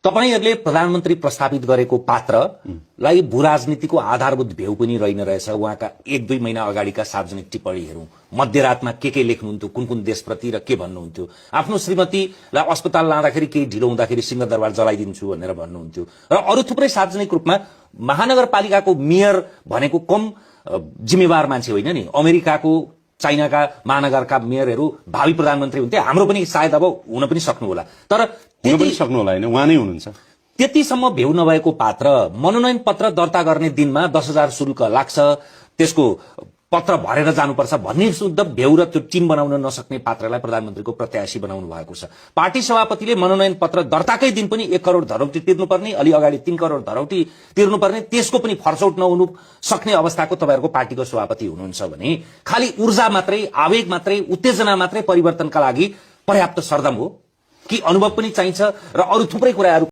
तपाईहरुले प्रधानमन्त्री प्रस्तावित गरेको पात्रलाई भूराजनीतिको आधारभूत भेउ पनि रहिन रहेछ। उहाँका 1-2 महिना अगाडिका सार्वजनिक टिप्पणीहरू, मध्यरातमा के लेख्नुहुन्थ्यो, कुन देशप्रति र के भन्नुहुन्थ्यो, आफ्नो श्रीमतीलाई अस्पताल लाँदाखेरि केही ढिलो हुँदाखेरि सिंहदरबार जलाइदिन्छु भनेर भन्नुहुन्थ्यो र अरु थुप्रै सार्वजनिक रूपमा महानगरपालिकाको मेयर भनेको कम जिम्मेवार मान्छे होइन नि। अमेरिकाको, चाइनाका महानगरका मेयरहरू भावी प्रधानमन्त्री हुन्थे, हाम्रो पनि सायद अब हुन पनि सक्नु होला, तर हुन पनि सक्नु होला हैन, उहाँ नै हुनुहुन्छ। त्यतिसम्म भेउ नभएको पात्र मनोनयन पत्र दर्ता गर्ने दिनमा 10,000 शुल्क लाग्छ, त्यसको पत्र भरेर जानुपर्छ भन्ने शुद्ध भेउ र त्यो टिम बनाउन नसक्ने पात्रलाई प्रधानमन्त्रीको प्रत्याशी बनाउनु भएको छ। पार्टी सभापतिले मनोनयन पत्र दर्ताकै दिन पनि 1 करोड धरौटी तिर्नुपर्ने, अलि अगाडि 3 करोड धरौटी तिर्नुपर्ने, त्यसको पनि फर्चौट नहुनु सक्ने अवस्थाको तपाईहरुको पार्टीको सभापति हुनुहुन्छ भने खाली ऊर्जा मात्रै, आवेग मात्रै, उत्तेजना मात्रै परिवर्तनका लागि पर्याप्त सरदम हो कि अनुभव पनि चाहिन्छ र अरु थुप्रै कुराहरू